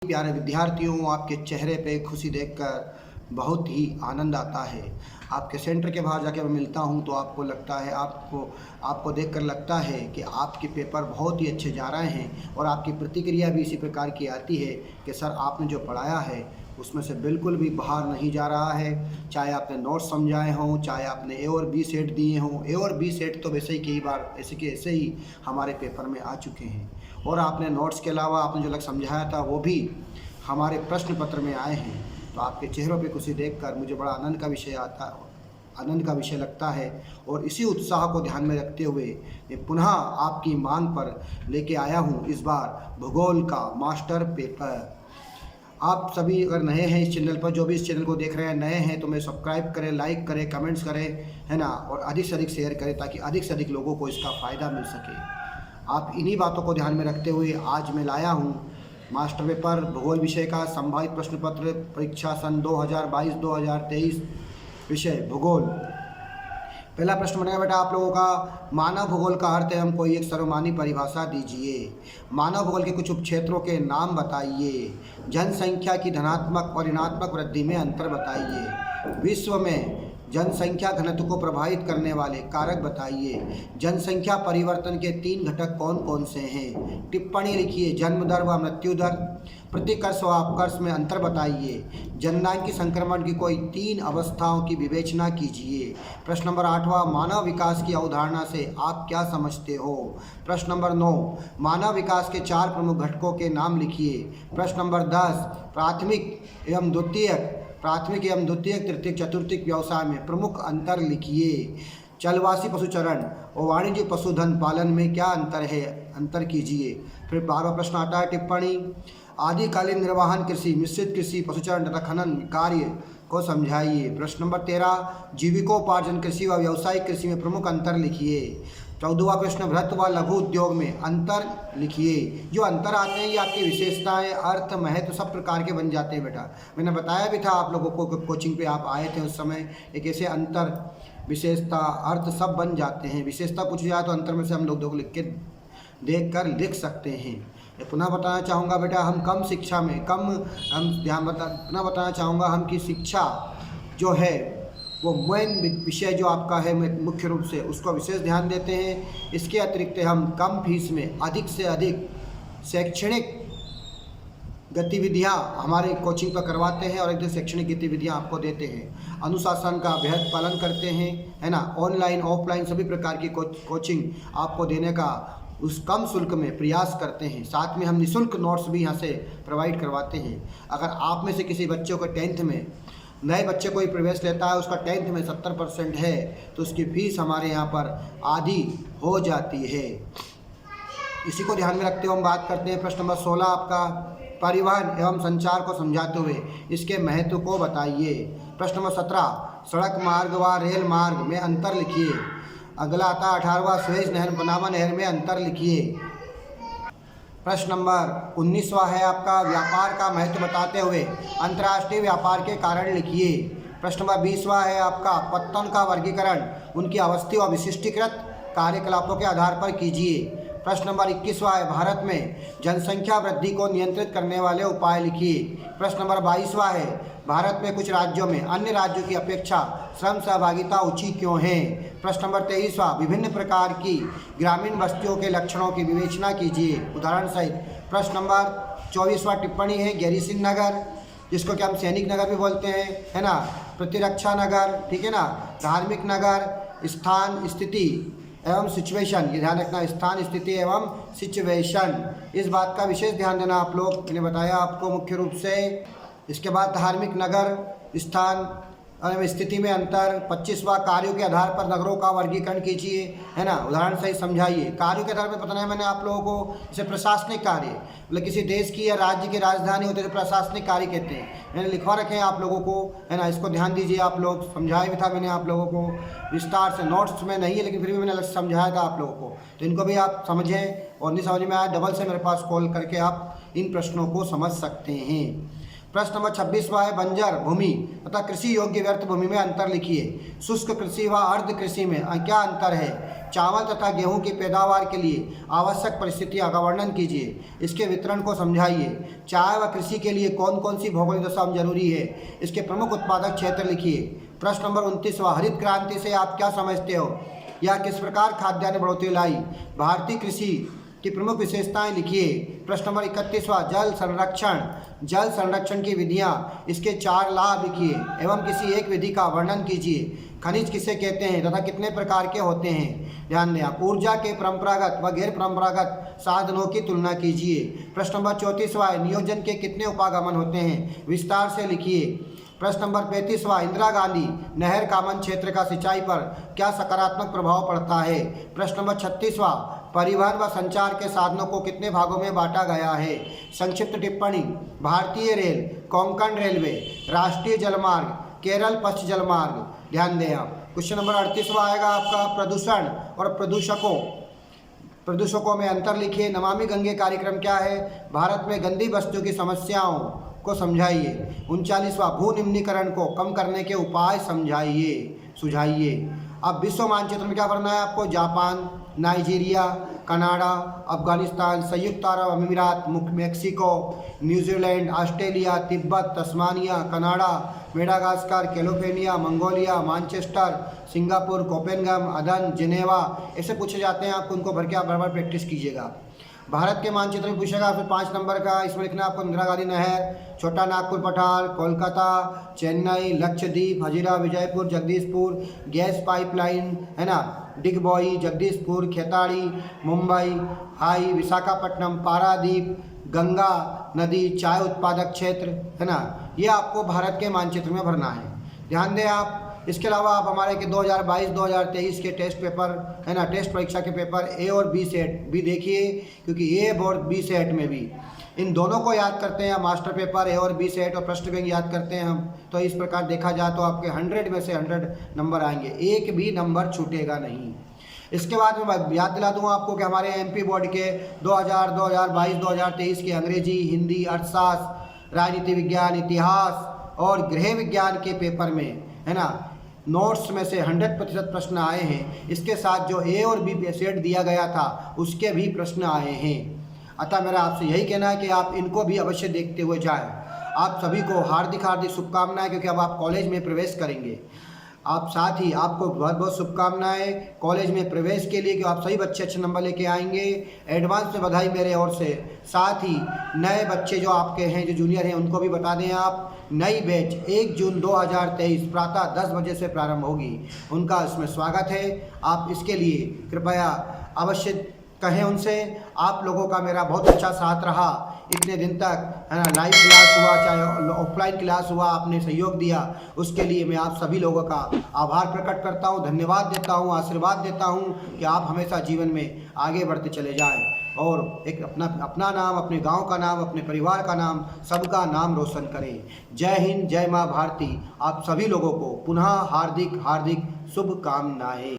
प्यारे विद्यार्थियों, आपके चेहरे पे खुशी देखकर बहुत ही आनंद आता है। आपके सेंटर के बाहर जाके मैं मिलता हूं तो आपको लगता है आपको देखकर लगता है कि आपके पेपर बहुत ही अच्छे जा रहे हैं और आपकी प्रतिक्रिया भी इसी प्रकार की आती है कि सर आपने जो पढ़ाया है उसमें से बिल्कुल भी बाहर नहीं जा रहा है। चाहे आपने नोट्स समझाए हों, चाहे आपने ए और बी सेट दिए हों। ए और बी सेट तो वैसे ही कई बार ऐसे ही हमारे पेपर में आ चुके हैं और आपने नोट्स के अलावा आपने जो लग समझाया था वो भी हमारे प्रश्न पत्र में आए हैं। तो आपके चेहरों पे खुशी देखकर मुझे बड़ा आनंद का विषय लगता है और इसी उत्साह को ध्यान में रखते हुए मैं पुनः आपकी मांग पर लेके आया हूँ इस बार भूगोल का मास्टर पेपर। आप सभी अगर नए हैं इस चैनल पर, जो भी इस चैनल को देख रहे हैं नए हैं, तो मैं सब्सक्राइब करें, लाइक करें, कमेंट्स करें, है ना, और अधिक से अधिक शेयर करें ताकि अधिक से अधिक लोगों को इसका फ़ायदा मिल सके। आप इन्हीं बातों को ध्यान में रखते हुए आज मैं लाया हूँ मास्टर पेपर भूगोल विषय का संभावित प्रश्न पत्र परीक्षा सन 2022-2023 विषय भूगोल। पहला प्रश्न बनेगा बेटा आप लोगों का, मानव भूगोल का अर्थ एवं कोई एक सर्वमान्य परिभाषा दीजिए। मानव भूगोल के कुछ उपक्षेत्रों के नाम बताइए। जनसंख्या की धनात्मक और ऋणात्मक वृद्धि में अंतर बताइए। विश्व में जनसंख्या घनत्व को प्रभावित करने वाले कारक बताइए। जनसंख्या परिवर्तन के 3 घटक कौन कौन से हैं। टिप्पणी लिखिए। जन्म दर व मृत्यु दर, प्रतिकर्ष व अपकर्ष में अंतर बताइए। जननांगी संक्रमण की कोई 3 अवस्थाओं की विवेचना कीजिए। प्रश्न नंबर 8वां, मानव विकास की अवधारणा से आप क्या समझते हो। प्रश्न नंबर 9, मानव विकास के 4 प्रमुख घटकों के नाम लिखिए। प्रश्न नंबर 10, प्राथमिक एवं द्वितीयक तृतीयक चतुर्थीक व्यवसाय में प्रमुख अंतर लिखिए। चलवासी पशुचरण और वाणिज्य पशुधन पालन में क्या अंतर है, अंतर कीजिए। फिर 12वां प्रश्न आता है टिप्पणी। आदिकालीन निर्वहन कृषि, मिश्रित कृषि, पशुचरण तथा खनन कार्य को समझाइए। प्रश्न नंबर 13, जीविकोपार्जन कृषि व व्यावसायिक कृषि में प्रमुख अंतर लिखिए। 14वां प्रश्न, बृहत व लघु उद्योग में अंतर लिखिए। जो अंतर आते हैं ये आपकी विशेषताएं, अर्थ, महत्व सब प्रकार के बन जाते हैं बेटा। मैंने बताया भी था आप लोगों को, कोचिंग पे आप आए थे उस समय, एक ऐसे अंतर, विशेषता, अर्थ सब बन जाते हैं। विशेषता पूछी जाए तो अंतर में से हम लोग लिख के देख कर लिख सकते हैं। मैं पुनः बताना चाहूँगा बेटा, हम कम शिक्षा में पुनः बताना चाहूँगा हम की शिक्षा जो है वो मेन विषय जो आपका है मुख्य रूप से उसको विशेष ध्यान देते हैं। इसके अतिरिक्त हम कम फीस में अधिक से अधिक शैक्षणिक गतिविधियां हमारे कोचिंग पर करवाते हैं और एक शैक्षणिक गतिविधियां आपको देते हैं। अनुशासन का बेहद पालन करते हैं, है ना। ऑनलाइन ऑफलाइन सभी प्रकार की कोचिंग आपको देने का उस कम शुल्क में प्रयास करते हैं। साथ में हम निःशुल्क नोट्स भी यहाँ से प्रोवाइड करवाते हैं। अगर आप में से किसी बच्चों को 10th में, नए बच्चे को ही प्रवेश लेता है, उसका 10th में 70% है तो उसकी फ़ीस हमारे यहाँ पर आधी हो जाती है। इसी को ध्यान में रखते हुए हम बात करते हैं। प्रश्न नंबर 16 आपका, परिवहन एवं संचार को समझाते हुए इसके महत्व को बताइए। प्रश्न नंबर 17, सड़क मार्ग व रेल मार्ग में अंतर लिखिए। अगला आता 18वां, सुएज नहर पनामा नहर में अंतर लिखिए। प्रश्न नंबर 19वां है आपका, व्यापार का महत्व बताते हुए अंतर्राष्ट्रीय व्यापार के कारण लिखिए। प्रश्न नंबर 20वां है आपका, पत्तन का वर्गीकरण उनकी अवस्थी और विशिष्टीकृत कार्यकलापों के आधार पर कीजिए। प्रश्न नंबर 21वां है, भारत में जनसंख्या वृद्धि को नियंत्रित करने वाले उपाय लिखिए। प्रश्न नंबर 22वां है, भारत में कुछ राज्यों में अन्य राज्यों की अपेक्षा श्रम सहभागिता ऊंची क्यों है। प्रश्न नंबर 23वां, विभिन्न प्रकार की ग्रामीण बस्तियों के लक्षणों की विवेचना कीजिए उदाहरण सहित। प्रश्न नंबर 24वां टिप्पणी है, गैरीसिंह नगर जिसको कि हम सैनिक नगर भी बोलते हैं, है ना, प्रतिरक्षा नगर, ठीक है ना, धार्मिक नगर, स्थान स्थिति एवं सिचुएशन, ये ध्यान रखना, स्थान स्थिति एवं सिचुएशन, इस बात का विशेष ध्यान देना आप लोग। मैंने बताया आपको मुख्य रूप से। इसके बाद धार्मिक नगर, स्थान स्थिति में अंतर। 25वां, कार्यों के आधार पर नगरों का वर्गीकरण कीजिए, है ना, उदाहरण सही समझाइए। कार्यों के आधार पर बताना है मैंने आप लोगों को, जैसे प्रशासनिक कार्य, मतलब किसी देश की या राज्य की राजधानी होते तो प्रशासनिक कार्य कहते हैं। मैंने लिखवा रखे हैं आप लोगों को, है ना, इसको ध्यान दीजिए आप लोग। समझाया भी था मैंने आप लोगों को विस्तार से, नोट्स में नहीं है लेकिन फिर भी मैंने समझाया था आप लोगों को, तो इनको भी आप समझें और नहीं समझ में आया डबल से मेरे पास कॉल करके आप इन प्रश्नों को समझ सकते हैं। प्रश्न नंबर 26वां है बंजर भूमि तथा कृषि योग्य व्यर्थ भूमि में अंतर लिखिए। शुष्क कृषि व अर्ध कृषि में क्या अंतर है? चावल तथा गेहूं की पैदावार के लिए आवश्यक परिस्थितियां का वर्णन कीजिए, इसके वितरण को समझाइए। चाय व कृषि के लिए कौन कौन सी भौगोलिक दशा जरूरी है, इसके प्रमुख उत्पादक क्षेत्र लिखिए। प्रश्न नंबर 29वां हरित क्रांति से आप क्या समझते हो? यह किस प्रकार खाद्यान्न बढ़ोतरी लाई? भारतीय कृषि की प्रमुख विशेषताएं लिखिए। प्रश्न नंबर 31वां जल संरक्षण की विधियां, इसके 4 लाभ लिखिए एवं किसी एक विधि का वर्णन कीजिए। खनिज किसे कहते हैं तथा कितने प्रकार के होते हैं? ध्यान दें आप। ऊर्जा के परंपरागत व गैर परंपरागत साधनों की तुलना कीजिए। प्रश्न नंबर 34वां नियोजन के कितने उपागमन होते हैं? विस्तार से लिखिए। प्रश्न नंबर 35वां इंदिरा गांधी नहर कामन क्षेत्र का सिंचाई पर क्या सकारात्मक प्रभाव पड़ता है? प्रश्न नंबर 36वां परिवहन व संचार के साधनों को कितने भागों में बांटा गया है? संक्षिप्त टिप्पणी। भारतीय रेल, कोंकण रेलवे, राष्ट्रीय जलमार्ग, केरल पश्चिम जलमार्ग। ध्यान दें आप। क्वेश्चन नंबर 38वां आएगा आपका प्रदूषण और प्रदूषकों में अंतर लिखिए। नमामि गंगे कार्यक्रम क्या है? भारत में गंदी वस्तु की समस्याओं को समझाइए। 39वां भू निम्नीकरण को कम करने के उपाय सुझाइए। अब विश्व मानचित्र में क्या पढ़ना है आपको? जापान, नाइजीरिया, कनाडा, अफगानिस्तान, संयुक्त अरब अमीरात, Mexico, New Zealand, Australia, Tibet, Tasmania, Canada, Madagascar, California, Mongolia, Manchester, Singapore, Copenhagen, अदन, जिनेवा ऐसे पूछे जाते हैं। आपको उनको भर के आप बराबर प्रैक्टिस कीजिएगा। भारत के मानचित्र में पूछेगा फिर 5 नंबर का। इसमें लिखना है आपको इंदिरा गांधी नहर, छोटा नागपुर पठार, कोलकाता, चेन्नई, लक्षद्वीप, हजीरा, विजयपुर, जगदीशपुर, गैस पाइपलाइन है ना, डिगबोई, जगदीशपुर, खेताड़ी, मुंबई, हाई, विशाखापट्टनम, पारादीप, गंगा नदी, चाय उत्पादक क्षेत्र है ना। ये आपको भारत के मानचित्र में भरना है, ध्यान दें आप। इसके अलावा आप हमारे के 2022-2023 के टेस्ट पेपर है ना, टेस्ट परीक्षा के पेपर ए और बी सेट भी देखिए, क्योंकि ए और बी सेट में भी इन दोनों को याद करते हैं। मास्टर पेपर ए और बी सेट और प्रश्न बैंक याद करते हैं हम, तो इस प्रकार देखा जाए तो आपके 100 में से 100 नंबर आएंगे, एक भी नंबर छूटेगा नहीं। इसके बाद मैं याद दिला दूँ आपको कि हमारे एमपी बोर्ड के 2022-2023 के अंग्रेजी, हिंदी, अर्थशास्त्र, राजनीति विज्ञान, इतिहास और गृह विज्ञान के पेपर में है ना, नोट्स में से 100% प्रश्न आए हैं। इसके साथ जो ए और बी सेट दिया गया था उसके भी प्रश्न आए हैं। अतः मेरा आपसे यही कहना है कि आप इनको भी अवश्य देखते हुए जाएं। आप सभी को हार्दिक हार्दिक शुभकामनाएं, क्योंकि अब आप कॉलेज में प्रवेश करेंगे। आप साथ ही आपको बहुत बहुत शुभकामनाएं कॉलेज में प्रवेश के लिए, कि आप सभी बच्चे अच्छे नंबर लेके आएंगे। एडवांस में बधाई मेरे ओर से। साथ ही नए बच्चे जो आपके हैं, जो जूनियर हैं, उनको भी बता दें आप, नई बैच 1 जून 2023 प्रातः 10 बजे से प्रारंभ होगी, उनका इसमें स्वागत है। आप इसके लिए कृपया अवश्य कहें उनसे। आप लोगों का मेरा बहुत अच्छा साथ रहा इतने दिन तक है ना, लाइव क्लास हुआ चाहे ऑफलाइन क्लास हुआ, आपने सहयोग दिया, उसके लिए मैं आप सभी लोगों का आभार प्रकट करता हूं, धन्यवाद देता हूं, आशीर्वाद देता हूं कि आप हमेशा जीवन में आगे बढ़ते चले जाएं और एक अपना नाम, अपने गांव का नाम, अपने परिवार का नाम, सबका नाम रोशन करें। जय हिंद, जय माँ भारती। आप सभी लोगों को पुनः हार्दिक हार्दिक शुभकामनाएं।